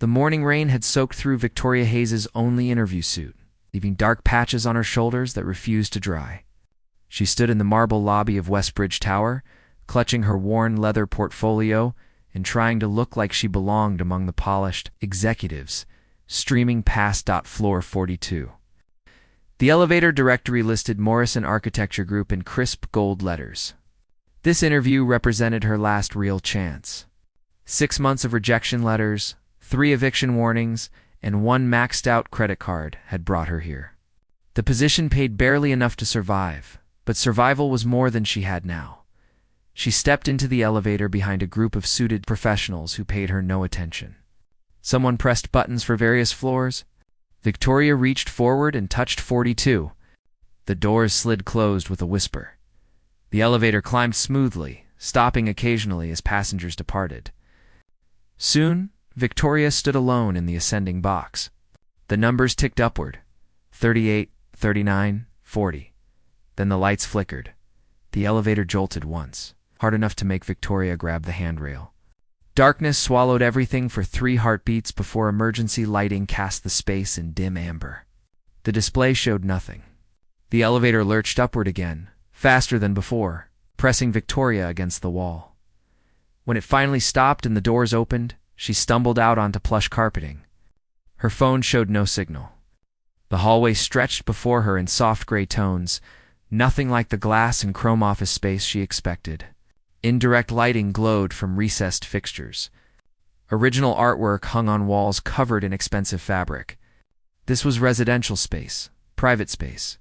The morning rain had soaked through Victoria Hayes's only interview suit, leaving dark patches on her shoulders that refused to dry. She stood in the marble lobby of Westbridge Tower, clutching her worn leather portfolio and trying to look like she belonged among the polished executives streaming past floor 42. The elevator directory listed Morrison Architecture Group in crisp gold letters. This interview represented her last real chance. 6 months of rejection letters, 3 eviction warnings, and 1 maxed-out credit card had brought her here. The position paid barely enough to survive, but survival was more than she had now. She stepped into the elevator behind a group of suited professionals who paid her no attention. Someone pressed buttons for various floors. Victoria reached forward and touched 42. The doors slid closed with a whisper. The elevator climbed smoothly, stopping occasionally as passengers departed. Soon, Victoria stood alone in the ascending box. The numbers ticked upward, 38, 39, 40. Then the lights flickered. The elevator jolted once, hard enough to make Victoria grab the handrail. Darkness swallowed everything for 3 heartbeats before emergency lighting cast the space in dim amber. The display showed nothing. The elevator lurched upward again, faster than before, pressing Victoria against the wall. When it finally stopped and the doors opened, she stumbled out onto plush carpeting. Her phone showed no signal. The hallway stretched before her in soft gray tones, nothing like the glass and chrome office space she expected. Indirect lighting glowed from recessed fixtures. Original artwork hung on walls covered in expensive fabric. This was residential space, private space.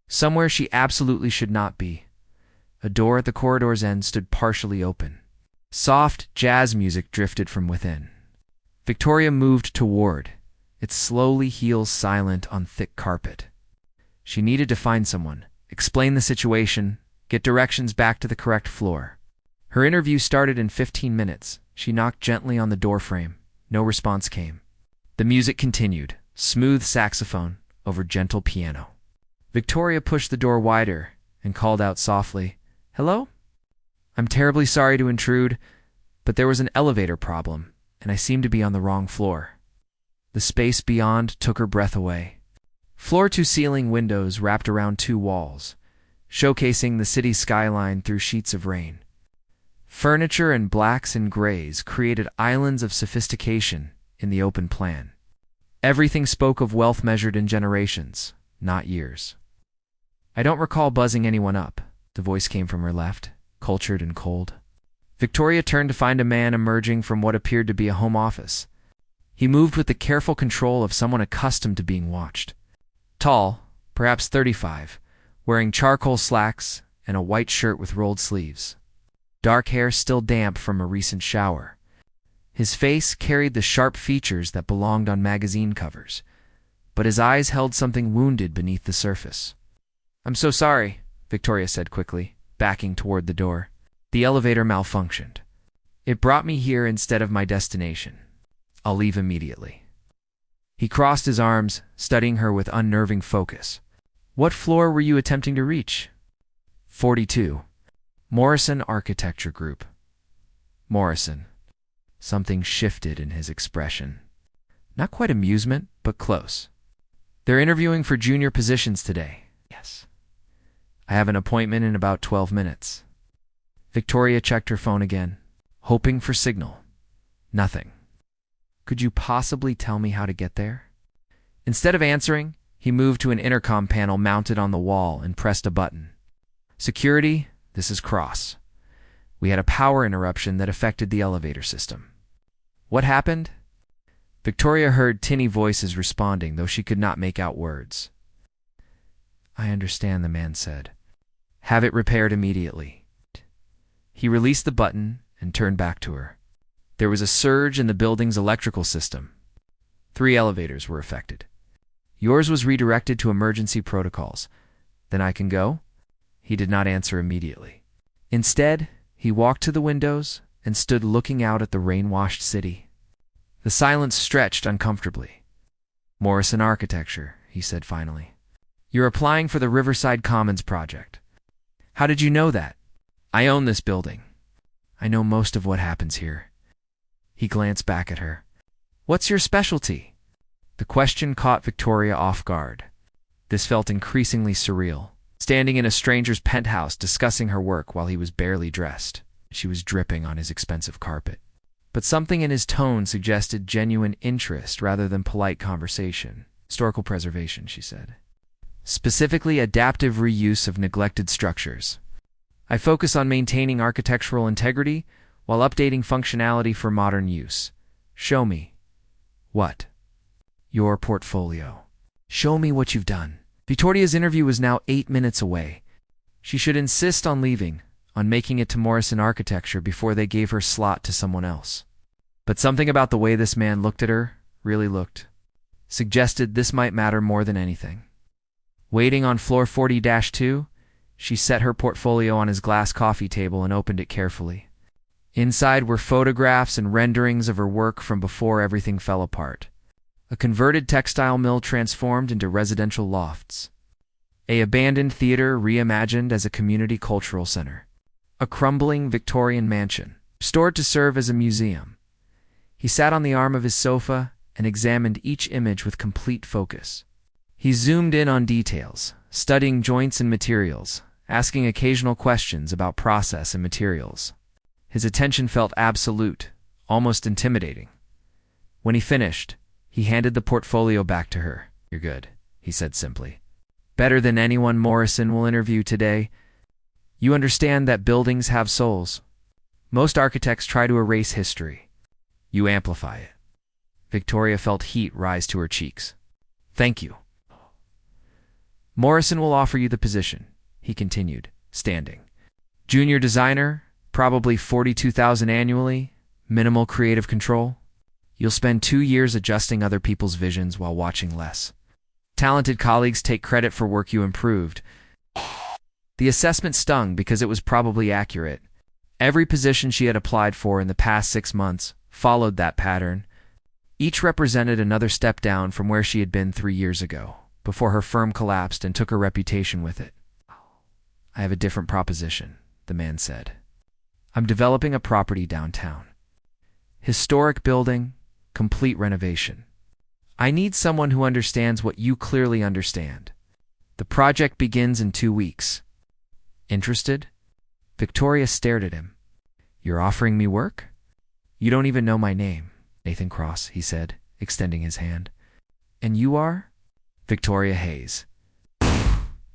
Somewhere she absolutely should not be. A door at the corridor's end stood partially open. Soft jazz music drifted from within. Victoria moved toward, its slowly heels silent on thick carpet. She needed to find someone, explain the situation, get directions back to the correct floor. Her interview started in 15 minutes. She knocked gently on the doorframe. No response came. The music continued, smooth saxophone over gentle piano. Victoria pushed the door wider and called out softly, "Hello? I'm terribly sorry to intrude, but there was an elevator problem, and I seem to be on the wrong floor." The space beyond took her breath away. Floor-to-ceiling windows wrapped around 2 walls, showcasing the city's skyline through sheets of rain. Furniture in blacks and grays created islands of sophistication in the open plan. Everything spoke of wealth measured in generations, not years. "I don't recall buzzing anyone up," the voice came from her left, cultured and cold. Victoria turned to find a man emerging from what appeared to be a home office. He moved with the careful control of someone accustomed to being watched. Tall, perhaps 35, wearing charcoal slacks and a white shirt with rolled sleeves. Dark hair still damp from a recent shower. His face carried the sharp features that belonged on magazine covers, but his eyes held something wounded beneath the surface. "I'm so sorry," Victoria said quickly, backing toward the door. "The elevator malfunctioned. It brought me here instead of my destination. I'll leave immediately." He crossed his arms, studying her with unnerving focus. "What floor were you attempting to reach?" 42. Morrison Architecture Group. Morrison. Something shifted in his expression. Not quite amusement, but close. "They're interviewing for junior positions today." "Yes. I have an appointment in about 12 minutes. Victoria checked her phone again, hoping for signal. Nothing. "Could you possibly tell me how to get there?" Instead of answering, he moved to an intercom panel mounted on the wall and pressed a button. "Security, this is Cross. We had a power interruption that affected the elevator system." "What happened?" Victoria heard tinny voices responding, though she could not make out words. "I understand," the man said. "Have it repaired immediately." He released the button and turned back to her. There was a surge in the building's electrical system. 3 elevators were affected. "Yours was redirected to emergency protocols. Then I can go?" He did not answer immediately. Instead, he walked to the windows and stood looking out at the rain-washed city. The silence stretched uncomfortably. "Morrison Architecture," he said finally. "You're applying for the Riverside Commons project. How did you know that?" "I own this building. I know most of what happens here." He glanced back at her. What's your specialty? The question caught Victoria off guard. This felt increasingly surreal. Standing in a stranger's penthouse discussing her work while he was barely dressed. She was dripping on his expensive carpet. But something in his tone suggested genuine interest rather than polite conversation. Historical preservation, she said. Specifically, adaptive reuse of neglected structures. I focus on maintaining architectural integrity while updating functionality for modern use. Show me. What? Your portfolio. Show me what you've done. Victoria's interview was now 8 minutes away. She should insist on leaving, on making it to Morrison Architecture before they gave her slot to someone else. But something about the way this man looked at her, suggested this might matter more than anything. Waiting on floor 40-2, she set her portfolio on his glass coffee table and opened it carefully. Inside were photographs and renderings of her work from before everything fell apart. A converted textile mill transformed into residential lofts. An abandoned theater reimagined as a community cultural center. A crumbling Victorian mansion, restored to serve as a museum. He sat on the arm of his sofa and examined each image with complete focus. He zoomed in on details, studying joints and materials, asking occasional questions about process and materials. His attention felt absolute, almost intimidating. When he finished, he handed the portfolio back to her. You're good, he said simply. Better than anyone Morrison will interview today. You understand that buildings have souls. Most architects try to erase history. You amplify it. Victoria felt heat rise to her cheeks. Thank you. Morrison will offer you the position, he continued, standing. Junior designer, probably $42,000 annually, minimal creative control. You'll spend 2 years adjusting other people's visions while watching less. Talented colleagues take credit for work you improved. The assessment stung because it was probably accurate. Every position she had applied for in the past 6 months followed that pattern. Each represented another step down from where she had been 3 years ago, before her firm collapsed and took her reputation with it. I have a different proposition, the man said. I'm developing a property downtown. Historic building, complete renovation. I need someone who understands what you clearly understand. The project begins in 2 weeks. Interested? Victoria stared at him. You're offering me work? You don't even know my name, Nathan Cross, he said, extending his hand. And you are? Victoria Hayes.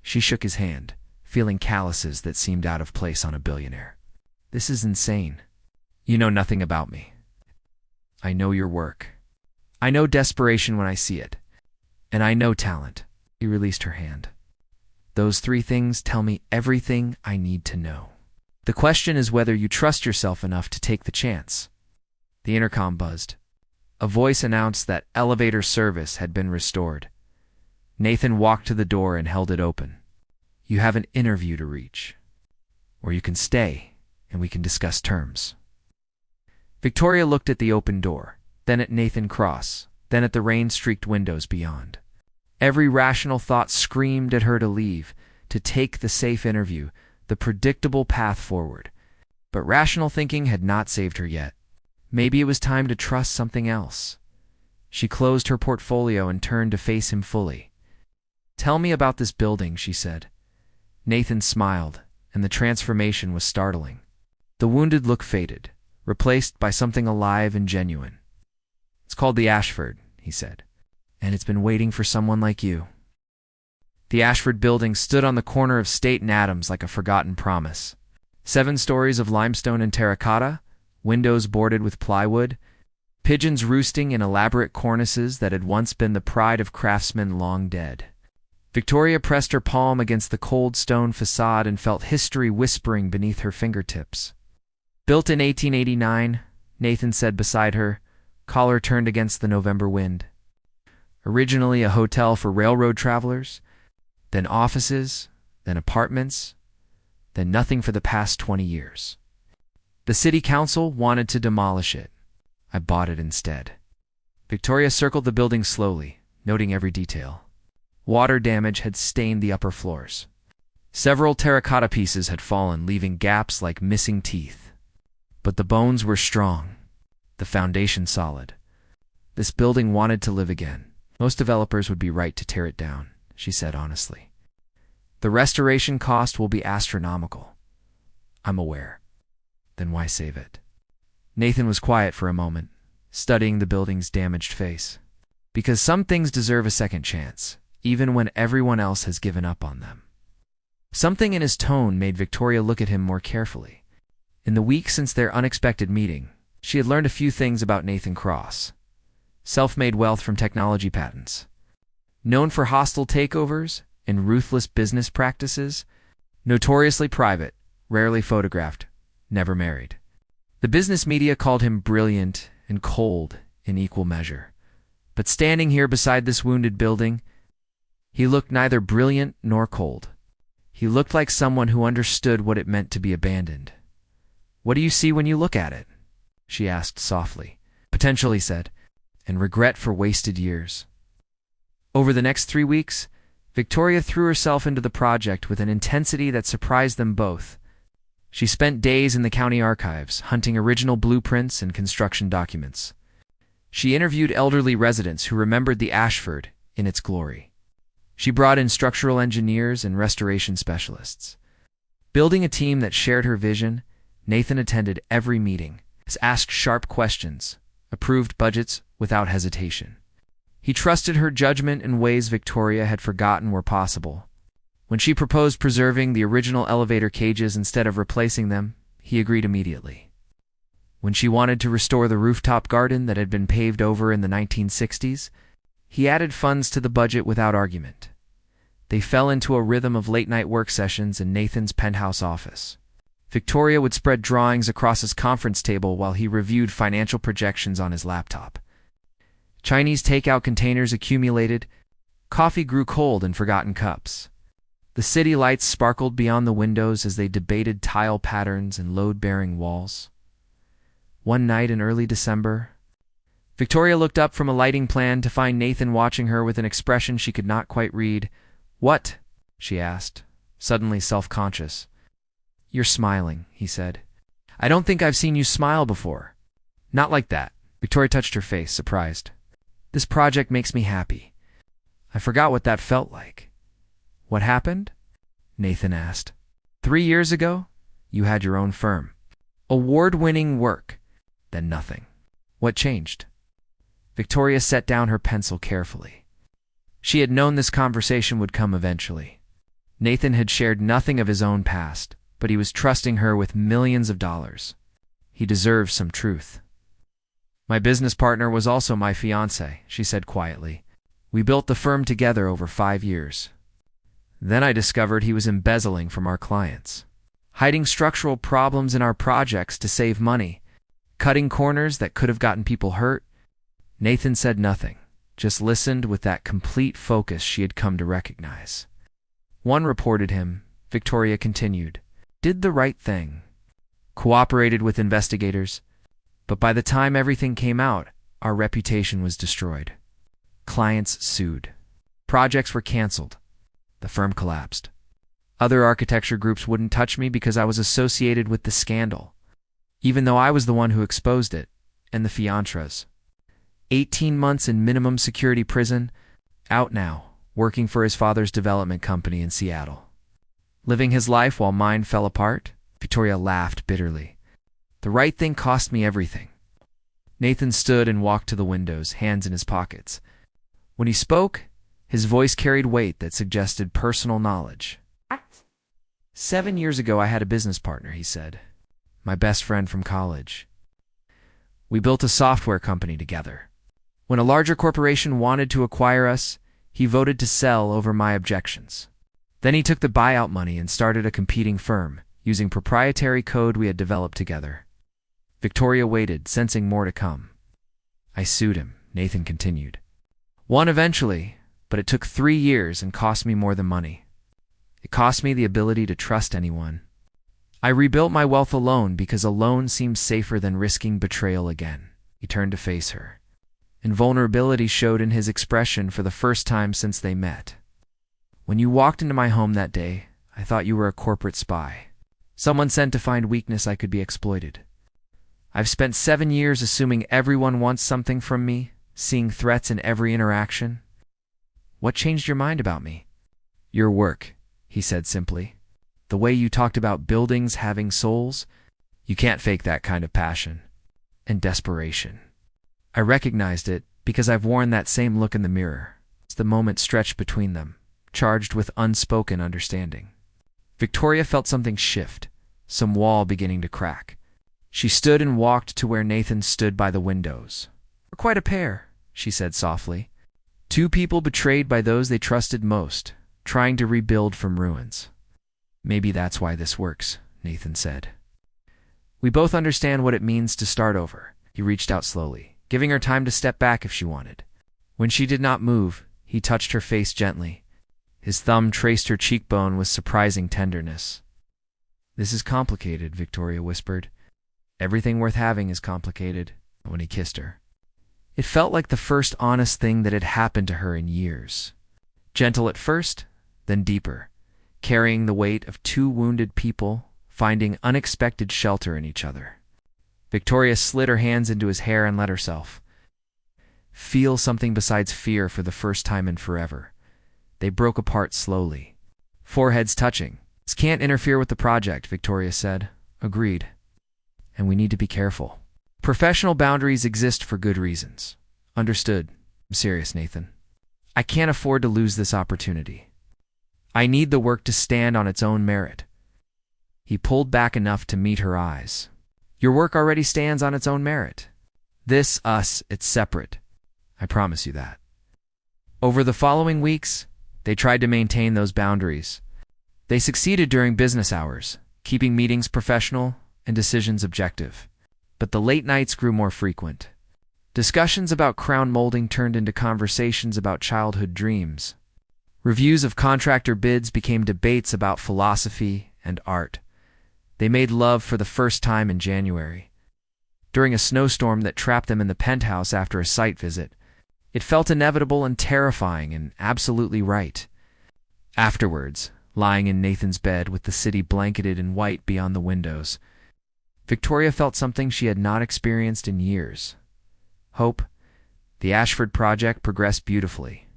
She shook his hand, feeling calluses that seemed out of place on a billionaire. This is insane. You know nothing about me. I know your work. I know desperation when I see it. And I know talent. He released her hand. Those 3 things tell me everything I need to know. The question is whether you trust yourself enough to take the chance. The intercom buzzed. A voice announced that elevator service had been restored. Nathan walked to the door and held it open. You have an interview to reach. Or you can stay, and we can discuss terms. Victoria looked at the open door, then at Nathan Cross, then at the rain-streaked windows beyond. Every rational thought screamed at her to leave, to take the safe interview, the predictable path forward. But rational thinking had not saved her yet. Maybe it was time to trust something else. She closed her portfolio and turned to face him fully. Tell me about this building, she said. Nathan smiled, and the transformation was startling. The wounded look faded, replaced by something alive and genuine. It's called the Ashford, he said, and it's been waiting for someone like you. The Ashford building stood on the corner of State and Adams like a forgotten promise. 7 stories of limestone and terracotta, windows boarded with plywood, pigeons roosting in elaborate cornices that had once been the pride of craftsmen long dead. Victoria pressed her palm against the cold stone facade and felt history whispering beneath her fingertips. Built in 1889, Nathan said beside her, collar turned against the November wind. Originally a hotel for railroad travelers, then offices, then apartments, then nothing for the past 20 years. The city council wanted to demolish it. I bought it instead. Victoria circled the building slowly, noting every detail. Water damage had stained the upper floors. Several terracotta pieces had fallen, leaving gaps like missing teeth. But the bones were strong, the foundation solid. This building wanted to live again. Most developers would be right to tear it down, she said honestly. The restoration cost will be astronomical. I'm aware. Then why save it? Nathan was quiet for a moment, studying the building's damaged face. Because some things deserve a second chance, even when everyone else has given up on them. Something in his tone made Victoria look at him more carefully. In the week since their unexpected meeting, she had learned a few things about Nathan Cross. Self-made wealth from technology patents. Known for hostile takeovers and ruthless business practices. Notoriously private, rarely photographed, never married. The business media called him brilliant and cold in equal measure. But standing here beside this wounded building, he looked neither brilliant nor cold. He looked like someone who understood what it meant to be abandoned. "What do you see when you look at it?" she asked softly. "Potential," he said, "and regret for wasted years." Over the next 3 weeks, Victoria threw herself into the project with an intensity that surprised them both. She spent days in the county archives, hunting original blueprints and construction documents. She interviewed elderly residents who remembered the Ashford in its glory. She brought in structural engineers and restoration specialists. Building a team that shared her vision, Nathan attended every meeting, asked sharp questions, approved budgets without hesitation. He trusted her judgment in ways Victoria had forgotten were possible. When she proposed preserving the original elevator cages instead of replacing them, he agreed immediately. When she wanted to restore the rooftop garden that had been paved over in the 1960s, he added funds to the budget without argument. They fell into a rhythm of late-night work sessions in Nathan's penthouse office. Victoria would spread drawings across his conference table while he reviewed financial projections on his laptop. Chinese takeout containers accumulated. Coffee grew cold in forgotten cups. The city lights sparkled beyond the windows as they debated tile patterns and load-bearing walls. One night in early December, Victoria looked up from a lighting plan to find Nathan watching her with an expression she could not quite read. "What?" she asked, suddenly self-conscious. "You're smiling," he said. "I don't think I've seen you smile before." "Not like that." Victoria touched her face, surprised. "This project makes me happy. I forgot what that felt like." "What happened?" Nathan asked. 3 years ago, you had your own firm. Award-winning work. Then nothing. What changed?" Victoria set down her pencil carefully. She had known this conversation would come eventually. Nathan had shared nothing of his own past, but he was trusting her with millions of dollars. He deserved some truth. "My business partner was also my fiancé," she said quietly. "We built the firm together over 5 years. Then I discovered he was embezzling from our clients, hiding structural problems in our projects to save money, cutting corners that could have gotten people hurt." Nathan said nothing, just listened with that complete focus she had come to recognize. "One reported him," Victoria continued, "did the right thing, cooperated with investigators, but by the time everything came out, our reputation was destroyed. Clients sued. Projects were canceled. The firm collapsed. Other architecture groups wouldn't touch me because I was associated with the scandal, even though I was the one who exposed it, and the fiancés. 18 months in minimum security prison, out now, working for his father's development company in Seattle. Living his life while mine fell apart?" Victoria laughed bitterly. "The right thing cost me everything." Nathan stood and walked to the windows, hands in his pockets. When he spoke, his voice carried weight that suggested personal knowledge. 7 years ago I had a business partner, he said. My best friend from college. We built a software company together. When a larger corporation wanted to acquire us, he voted to sell over my objections. Then he took the buyout money and started a competing firm, using proprietary code we had developed together. Victoria waited, sensing more to come. I sued him, Nathan continued. Won eventually, but it took 3 years and cost me more than money. It cost me the ability to trust anyone. I rebuilt my wealth alone because alone seemed safer than risking betrayal again. He turned to face her. And vulnerability showed in his expression for the first time since they met. When you walked into my home that day, I thought you were a corporate spy. Someone sent to find weakness I could be exploited. I've spent 7 years assuming everyone wants something from me, seeing threats in every interaction. "What changed your mind about me?" "Your work," he said simply. "The way you talked about buildings having souls. You can't fake that kind of passion and desperation." I recognized it because I've worn that same look in the mirror. The moment stretched between them, charged with unspoken understanding. Victoria felt something shift, some wall beginning to crack. She stood and walked to where Nathan stood by the windows. "We're quite a pair," she said softly. "Two people betrayed by those they trusted most, trying to rebuild from ruins." "Maybe that's why this works," Nathan said. "We both understand what it means to start over." He reached out slowly, giving her time to step back if she wanted. When she did not move, he touched her face gently. His thumb traced her cheekbone with surprising tenderness. "This is complicated," Victoria whispered. "Everything worth having is complicated," when he kissed her. It felt like the first honest thing that had happened to her in years. Gentle at first, then deeper, carrying the weight of two wounded people, finding unexpected shelter in each other. Victoria slid her hands into his hair and let herself feel something besides fear for the first time in forever. They broke apart slowly, foreheads touching. "This can't interfere with the project," Victoria said. "Agreed. And we need to be careful. Professional boundaries exist for good reasons." "Understood." "I'm serious, Nathan. I can't afford to lose this opportunity. I need the work to stand on its own merit." He pulled back enough to meet her eyes. "Your work already stands on its own merit. It's separate. I promise you that." Over the following weeks, they tried to maintain those boundaries. They succeeded during business hours, keeping meetings professional and decisions objective. But the late nights grew more frequent. Discussions about crown molding turned into conversations about childhood dreams. Reviews of contractor bids became debates about philosophy and art. They made love for the first time in January. During a snowstorm that trapped them in the penthouse after a site visit, it felt inevitable and terrifying and absolutely right. Afterwards, lying in Nathan's bed with the city blanketed in white beyond the windows, Victoria felt something she had not experienced in years. Hope. The Ashford project progressed beautifully.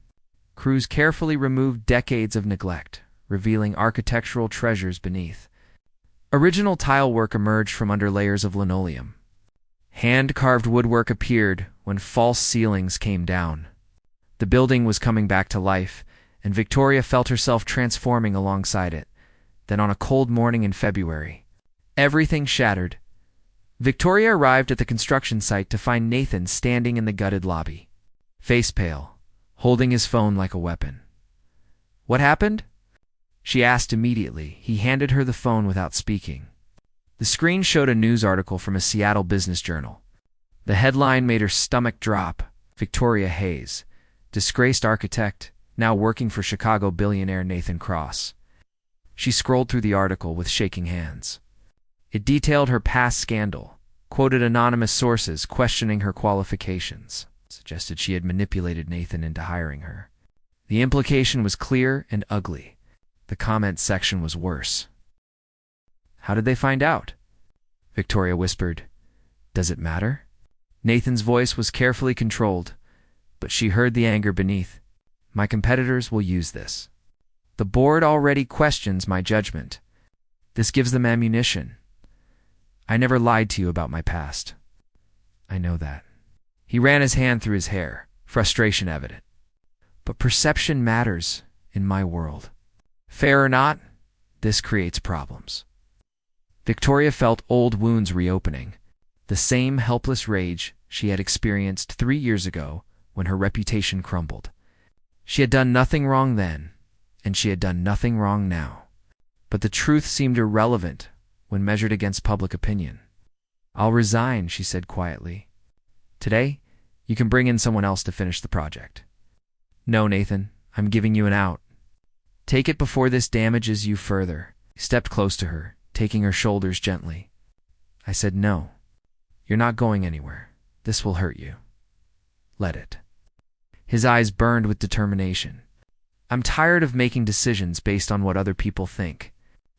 Crews carefully removed decades of neglect, revealing architectural treasures beneath. Original tile work emerged from under layers of linoleum. Hand-carved woodwork appeared when false ceilings came down. The building was coming back to life, and Victoria felt herself transforming alongside it. Then on a cold morning in February, everything shattered. Victoria arrived at the construction site to find Nathan standing in the gutted lobby, face pale, holding his phone like a weapon. "What happened?" she asked immediately. He handed her the phone without speaking. The screen showed a news article from a Seattle business journal. The headline made her stomach drop. "Victoria Hayes, disgraced architect, now working for Chicago billionaire Nathan Cross." She scrolled through the article with shaking hands. It detailed her past scandal, quoted anonymous sources questioning her qualifications, suggested she had manipulated Nathan into hiring her. The implication was clear and ugly. The comment section was worse. "How did they find out?" Victoria whispered. "Does it matter?" Nathan's voice was carefully controlled, but she heard the anger beneath. "My competitors will use this. The board already questions my judgment. This gives them ammunition. I never lied to you about my past. I know that." He ran his hand through his hair, frustration evident. "But perception matters in my world. Fair or not, this creates problems." Victoria felt old wounds reopening, the same helpless rage she had experienced 3 years ago when her reputation crumbled. She had done nothing wrong then, and she had done nothing wrong now. But the truth seemed irrelevant when measured against public opinion. "I'll resign," she said quietly. "Today, you can bring in someone else to finish the project." "No, Nathan, I'm giving you an out. Take it before this damages you further." He stepped close to her, taking her shoulders gently. "I said no. You're not going anywhere. This will hurt you. Let it." His eyes burned with determination. "I'm tired of making decisions based on what other people think.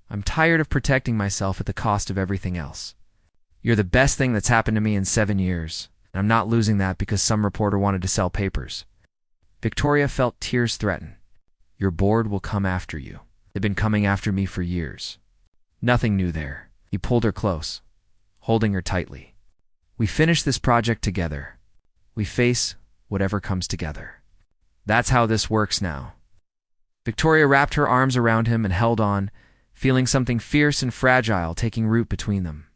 I'm tired of protecting myself at the cost of everything else. You're the best thing that's happened to me in 7 years. I'm not losing that because some reporter wanted to sell papers. Victoria felt tears threaten. Your board will come after you. They've been coming after me for years. Nothing new there. He pulled her close, holding her tightly. We finish this project together. We face whatever comes together. That's how this works now. Victoria wrapped her arms around him and held on, feeling something fierce and fragile taking root between them.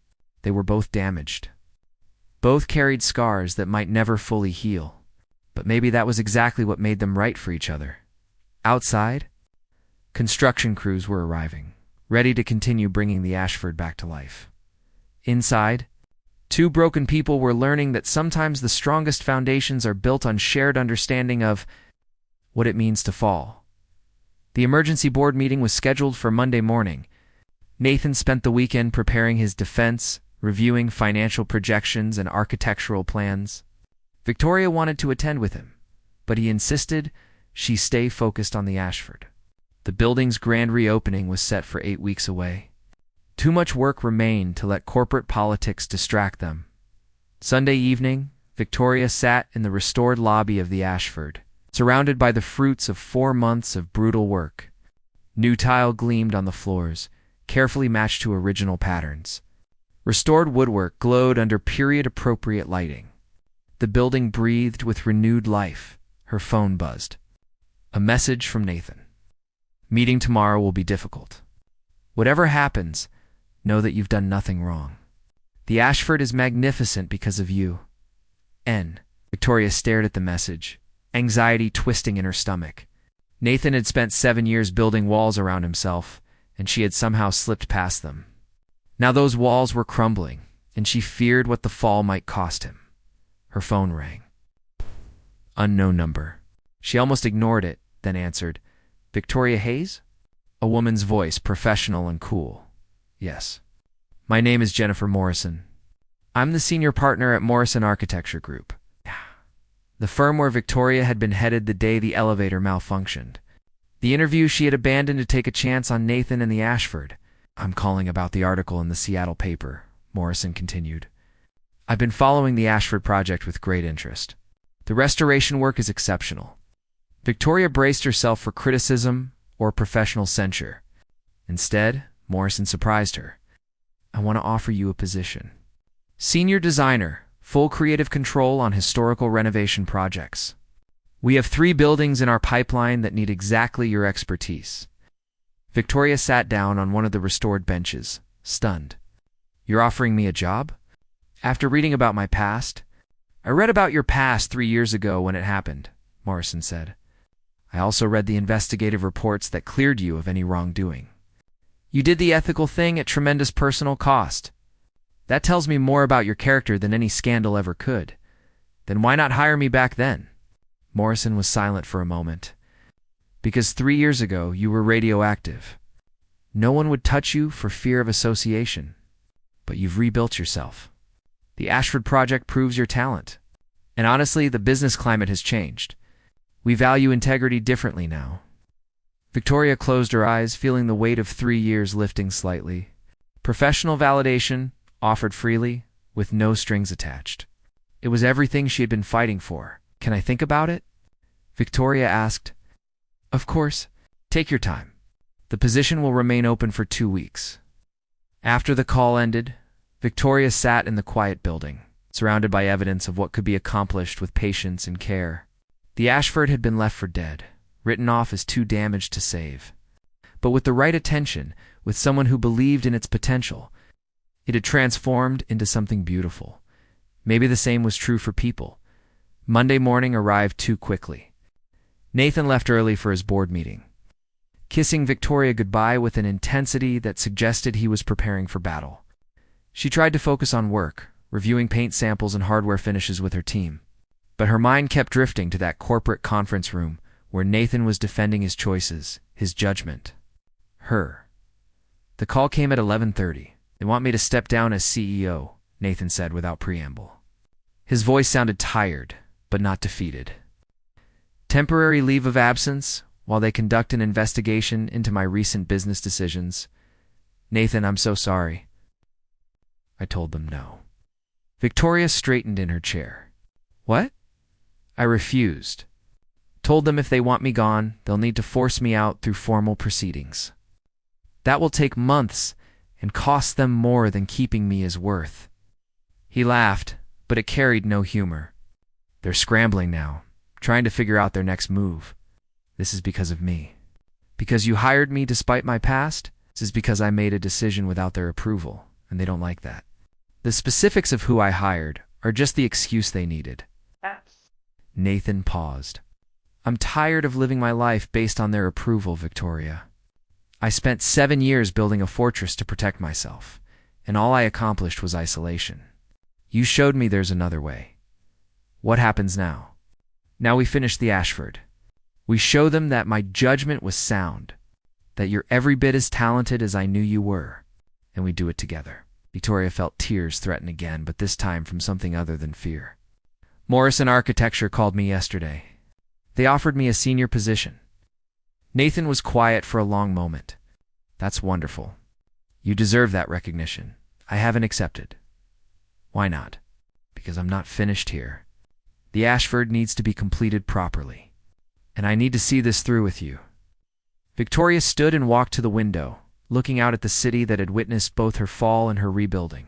They were both damaged. Both carried scars that might never fully heal. But maybe that was exactly what made them right for each other. Outside, construction crews were arriving, ready to continue bringing the Ashford back to life. Inside, two broken people were learning that sometimes the strongest foundations are built on shared understanding of what it means to fall. The emergency board meeting was scheduled for Monday morning. Nathan spent the weekend preparing his defense, reviewing financial projections and architectural plans. Victoria wanted to attend with him, but he insisted she stay focused on the Ashford. The building's grand reopening was set for 8 weeks away. Too much work remained to let corporate politics distract them. Sunday evening, Victoria sat in the restored lobby of the Ashford, surrounded by the fruits of 4 months of brutal work. New tile gleamed on the floors, carefully matched to original patterns. Restored woodwork glowed under period-appropriate lighting. The building breathed with renewed life. Her phone buzzed. A message from Nathan. Meeting tomorrow will be difficult. Whatever happens, know that you've done nothing wrong. The Ashford is magnificent because of you. N. Victoria stared at the message, anxiety twisting in her stomach. Nathan had spent 7 years building walls around himself, and she had somehow slipped past them. Now those walls were crumbling, and she feared what the fall might cost him. Her phone rang. Unknown number. She almost ignored it, then answered, Victoria Hayes? A woman's voice, professional and cool. Yes. My name is Jennifer Morrison. I'm the senior partner at Morrison Architecture Group. The firm where Victoria had been headed the day the elevator malfunctioned. The interview she had abandoned to take a chance on Nathan and the Ashford. I'm calling about the article in the Seattle paper, Morrison continued. I've been following the Ashford project with great interest. The restoration work is exceptional. Victoria braced herself for criticism or professional censure. Instead, Morrison surprised her. I want to offer you a position. Senior designer, full creative control on historical renovation projects. We have 3 buildings in our pipeline that need exactly your expertise. Victoria sat down on one of the restored benches, stunned. You're offering me a job? After reading about my past? I read about your past 3 years ago when it happened, Morrison said. I also read the investigative reports that cleared you of any wrongdoing. You did the ethical thing at tremendous personal cost. That tells me more about your character than any scandal ever could. Then why not hire me back then? Morrison was silent for a moment. Because 3 years ago you were radioactive. No one would touch you for fear of association. But you've rebuilt yourself. The Ashford project proves your talent. And honestly, the business climate has changed. We value integrity differently now. Victoria closed her eyes, feeling the weight of 3 years lifting slightly. Professional validation, offered freely, with no strings attached. It was everything she had been fighting for. Can I think about it? Victoria asked. Of course. Take your time. The position will remain open for 2 weeks. After the call ended, Victoria sat in the quiet building, surrounded by evidence of what could be accomplished with patience and care. The Ashford had been left for dead, written off as too damaged to save. But with the right attention, with someone who believed in its potential, it had transformed into something beautiful. Maybe the same was true for people. Monday morning arrived too quickly. Nathan left early for his board meeting, kissing Victoria goodbye with an intensity that suggested he was preparing for battle. She tried to focus on work, reviewing paint samples and hardware finishes with her team. But her mind kept drifting to that corporate conference room where Nathan was defending his choices, his judgment. Her. The call came at 11:30. They want me to step down as CEO, Nathan said without preamble. His voice sounded tired, but not defeated. Temporary leave of absence while they conduct an investigation into my recent business decisions. Nathan, I'm so sorry. I told them no. Victoria straightened in her chair. What? I refused. Told them if they want me gone, they'll need to force me out through formal proceedings. That will take months and cost them more than keeping me is worth. He laughed, but it carried no humor. They're scrambling now, trying to figure out their next move. This is because of me. Because you hired me despite my past? This is because I made a decision without their approval, and they don't like that. The specifics of who I hired are just the excuse they needed. Nathan paused. I'm tired of living my life based on their approval, Victoria. I spent 7 years building a fortress to protect myself, and all I accomplished was isolation. You showed me there's another way. What happens now? Now we finish the Ashford. We show them that my judgment was sound, that you're every bit as talented as I knew you were, and we do it together. Victoria felt tears threaten again, but this time from something other than fear. Morrison Architecture called me yesterday. They offered me a senior position. Nathan was quiet for a long moment. That's wonderful. You deserve that recognition. I haven't accepted. Why not? Because I'm not finished here. The Ashford needs to be completed properly, and I need to see this through with you. Victoria stood and walked to the window, looking out at the city that had witnessed both her fall and her rebuilding.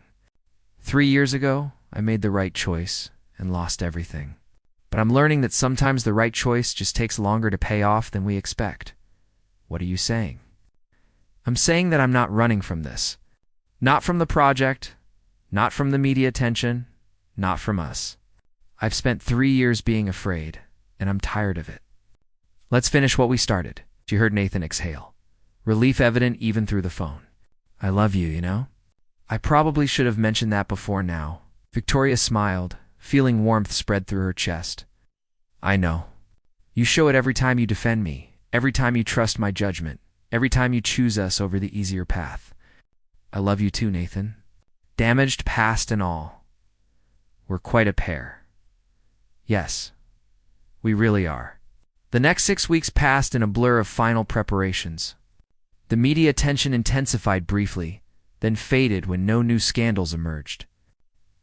3 years ago, I made the right choice and lost everything. But I'm learning that sometimes the right choice just takes longer to pay off than we expect. What are you saying? I'm saying that I'm not running from this. Not from the project, not from the media attention, not from us. I've spent 3 years being afraid, and I'm tired of it. Let's finish what we started. She heard Nathan exhale, relief evident even through the phone. I love you, you know? I probably should have mentioned that before now. Victoria smiled, feeling warmth spread through her chest. I know. You show it every time you defend me, every time you trust my judgment, every time you choose us over the easier path. I love you too, Nathan. Damaged past and all. We're quite a pair. Yes, we really are. The next 6 weeks passed in a blur of final preparations. The media attention intensified briefly, then faded when no new scandals emerged.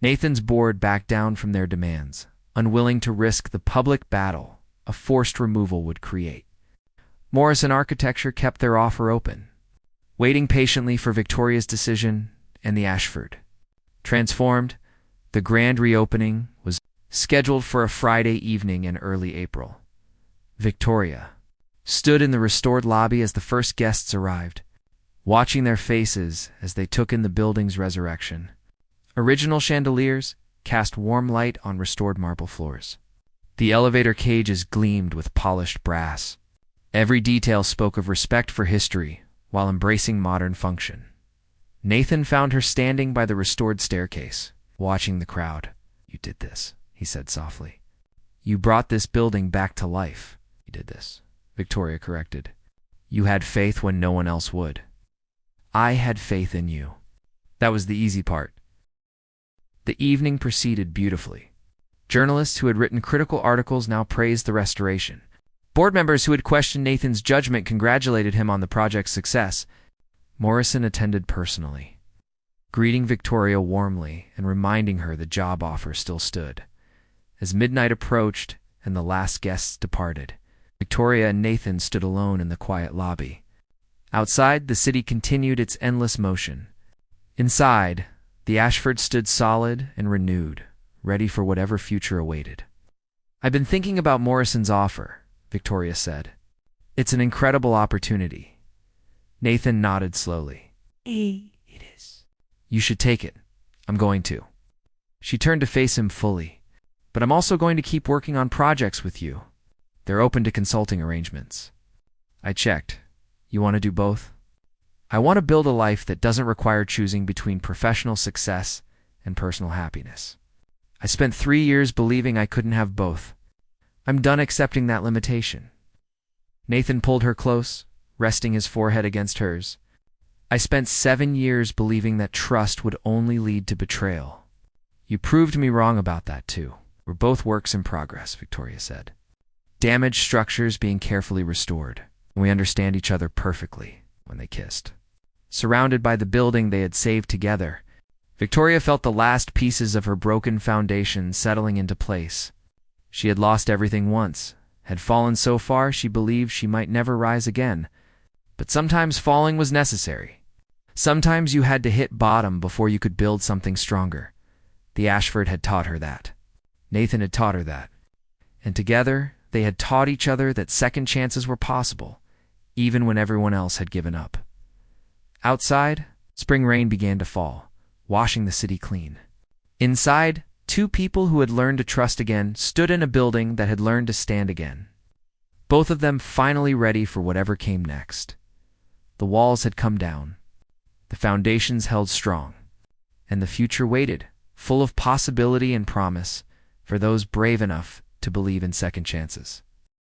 Nathan's board backed down from their demands, unwilling to risk the public battle a forced removal would create. Morrison Architecture kept their offer open, waiting patiently for Victoria's decision and the Ashford. Transformed, the grand reopening was scheduled for a Friday evening in early April. Victoria stood in the restored lobby as the first guests arrived, watching their faces as they took in the building's resurrection. Original chandeliers cast warm light on restored marble floors. The elevator cages gleamed with polished brass. Every detail spoke of respect for history while embracing modern function. Nathan found her standing by the restored staircase, watching the crowd. You did this, he said softly. You brought this building back to life. You did this, Victoria corrected. You had faith when no one else would. I had faith in you. That was the easy part. The evening proceeded beautifully. Journalists who had written critical articles now praised the restoration. Board members who had questioned Nathan's judgment congratulated him on the project's success. Morrison attended personally, greeting Victoria warmly and reminding her the job offer still stood. As midnight approached and the last guests departed, Victoria and Nathan stood alone in the quiet lobby. Outside, the city continued its endless motion. Inside, the Ashford stood solid and renewed, ready for whatever future awaited. I've been thinking about Morrison's offer, Victoria said. It's an incredible opportunity. Nathan nodded slowly. It is. You should take it. I'm going to. She turned to face him fully. But I'm also going to keep working on projects with you. They're open to consulting arrangements. I checked. You want to do both? I want to build a life that doesn't require choosing between professional success and personal happiness. I spent 3 years believing I couldn't have both. I'm done accepting that limitation. Nathan pulled her close, resting his forehead against hers. I spent 7 years believing that trust would only lead to betrayal. You proved me wrong about that too. We're both works in progress, Victoria said. Damaged structures being carefully restored. We understand each other perfectly when they kissed. Surrounded by the building they had saved together, Victoria felt the last pieces of her broken foundation settling into place. She had lost everything once, had fallen so far she believed she might never rise again. But sometimes falling was necessary. Sometimes you had to hit bottom before you could build something stronger. The Ashford had taught her that. Nathan had taught her that. And together, they had taught each other that second chances were possible, even when everyone else had given up. Outside, spring rain began to fall, washing the city clean. Inside, two people who had learned to trust again stood in a building that had learned to stand again. Both of them finally ready for whatever came next. The walls had come down. The foundations held strong. And the future waited, full of possibility and promise, for those brave enough to believe in second chances.